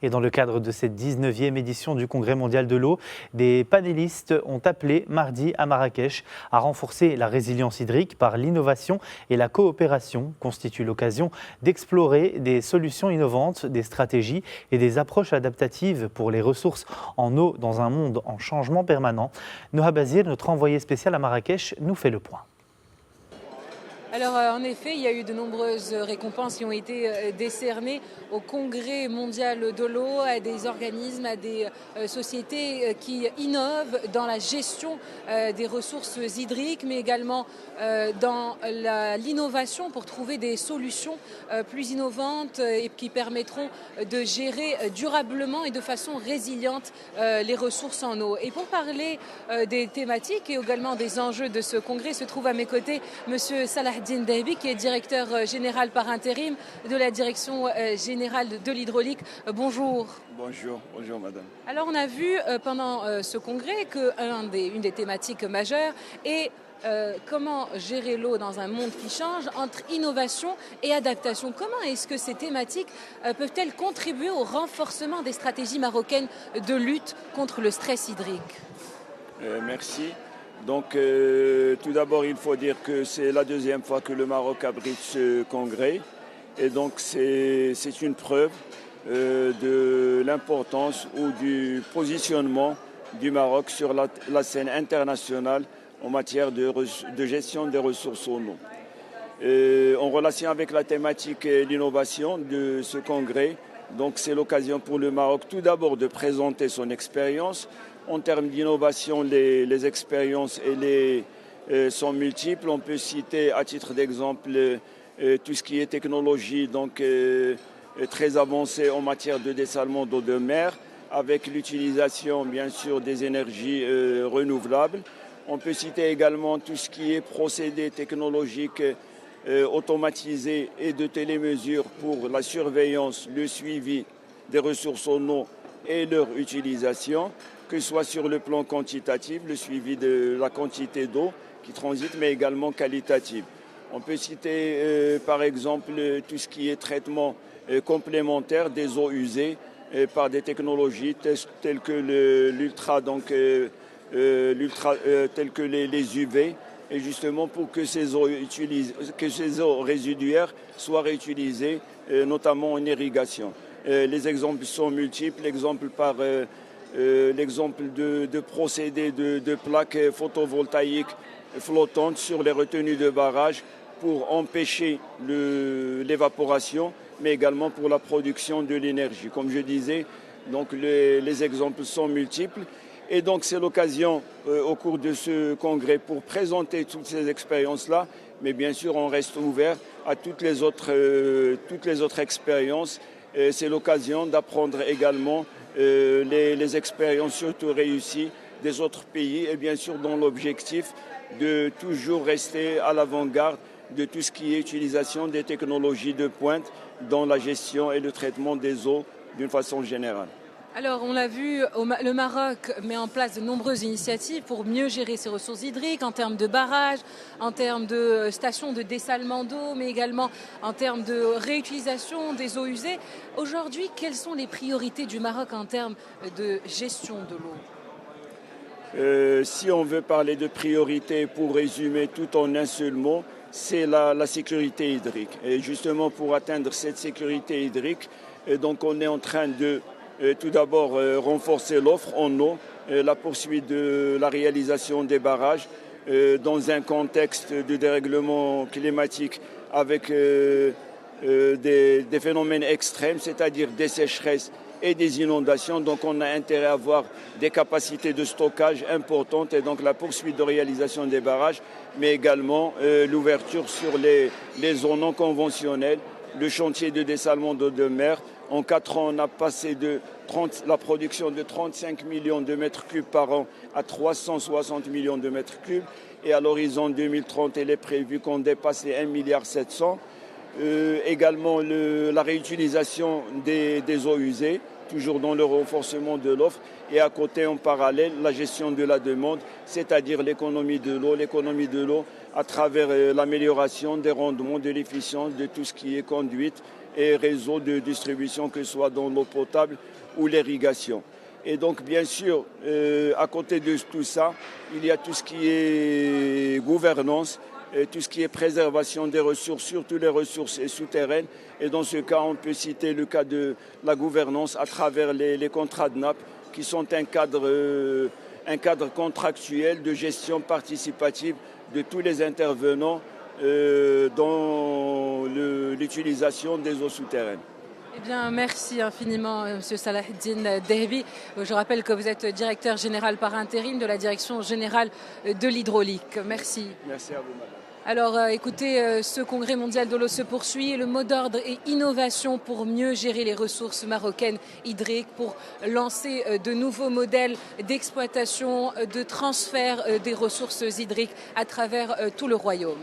Et dans le cadre de cette 19e édition du Congrès mondial de l'eau, des panélistes ont appelé mardi à Marrakech à renforcer la résilience hydrique par l'innovation et la coopération constitue l'occasion d'explorer des solutions innovantes, des stratégies et des approches adaptatives pour les ressources en eau dans un monde en changement permanent. Noha Bazir, notre envoyé spécial à Marrakech, nous fait le point. Alors en effet, il y a eu de nombreuses récompenses qui ont été décernées au Congrès mondial de l'eau, à des organismes, à des sociétés qui innovent dans la gestion des ressources hydriques, mais également dans l'innovation pour trouver des solutions plus innovantes et qui permettront de gérer durablement et de façon résiliente les ressources en eau. Et pour parler des thématiques et également des enjeux de ce congrès, se trouve à mes côtés Monsieur Salahdine Dahbi, qui est directeur général par intérim de la direction générale de l'hydraulique. Bonjour. Bonjour madame. Alors on a vu pendant ce congrès qu'une des thématiques majeures est comment gérer l'eau dans un monde qui change entre innovation et adaptation. Comment est-ce que ces thématiques peuvent-elles contribuer au renforcement des stratégies marocaines de lutte contre le stress hydrique? Merci. Donc tout d'abord, il faut dire que c'est la deuxième fois que le Maroc abrite ce congrès. Et donc c'est une preuve de l'importance ou du positionnement du Maroc sur la scène internationale en matière de gestion des ressources en eau. En relation avec la thématique et l'innovation de ce congrès, donc c'est l'occasion pour le Maroc tout d'abord de présenter son expérience. En termes d'innovation, les expériences sont multiples. On peut citer à titre d'exemple tout ce qui est technologie donc, très avancée en matière de dessalement d'eau de mer, avec l'utilisation bien sûr des énergies renouvelables. On peut citer également tout ce qui est procédés technologiques automatisés et de télémesure pour la surveillance, le suivi des ressources en eau et leur utilisation, que ce soit sur le plan quantitatif, le suivi de la quantité d'eau qui transite, mais également qualitative. On peut citer par exemple tout ce qui est traitement complémentaire des eaux usées par des technologies telles que telles que les UV, et justement pour que ces eaux résiduaires soient réutilisées, notamment en irrigation. Les exemples sont multiples. L'exemple de procédés de plaques photovoltaïques flottantes sur les retenues de barrage pour empêcher l'évaporation, mais également pour la production de l'énergie. Comme je disais, donc les exemples sont multiples. Et donc c'est l'occasion au cours de ce congrès pour présenter toutes ces expériences-là, mais bien sûr on reste ouvert à toutes les autres expériences. C'est l'occasion d'apprendre également les expériences surtout réussies des autres pays, et bien sûr dans l'objectif de toujours rester à l'avant-garde de tout ce qui est utilisation des technologies de pointe dans la gestion et le traitement des eaux d'une façon générale. Alors, on l'a vu, le Maroc met en place de nombreuses initiatives pour mieux gérer ses ressources hydriques en termes de barrages, en termes de stations de dessalement d'eau, mais également en termes de réutilisation des eaux usées. Aujourd'hui, quelles sont les priorités du Maroc en termes de gestion de l'eau? Si on veut parler de priorité, pour résumer tout en un seul mot, c'est la sécurité hydrique. Et justement, pour atteindre cette sécurité hydrique, donc on est en train de tout d'abord renforcer l'offre en eau, la poursuite de la réalisation des barrages dans un contexte de dérèglement climatique avec des phénomènes extrêmes, c'est-à-dire des sécheresses et des inondations. Donc on a intérêt à avoir des capacités de stockage importantes et donc la poursuite de réalisation des barrages, mais également l'ouverture sur les zones non conventionnelles, le chantier de dessalement d'eau de mer. En 4 ans, on a passé la production de 35 millions de mètres cubes par an à 360 millions de mètres cubes. Et à l'horizon 2030, il est prévu qu'on dépasse les 1,7 milliard. Également la réutilisation des eaux usées, toujours dans le renforcement de l'offre. Et à côté, en parallèle, la gestion de la demande, c'est-à-dire l'économie de l'eau à travers l'amélioration des rendements, de l'efficience, de tout ce qui est conduite et réseaux de distribution, que ce soit dans l'eau potable ou l'irrigation. Et donc, bien sûr, à côté de tout ça, il y a tout ce qui est gouvernance, et tout ce qui est préservation des ressources, surtout les ressources souterraines. Et dans ce cas, on peut citer le cas de la gouvernance à travers les contrats de nappe, qui sont un cadre contractuel de gestion participative de tous les intervenants dans l'utilisation des eaux souterraines. Eh bien, merci infiniment, M. Salaheddine Dehbi. Je rappelle que vous êtes directeur général par intérim de la Direction générale de l'hydraulique. Merci. Merci à vous, madame. Alors, écoutez, ce congrès mondial de l'eau se poursuit. Le mot d'ordre est innovation pour mieux gérer les ressources marocaines hydriques, pour lancer de nouveaux modèles d'exploitation, de transfert des ressources hydriques à travers tout le royaume.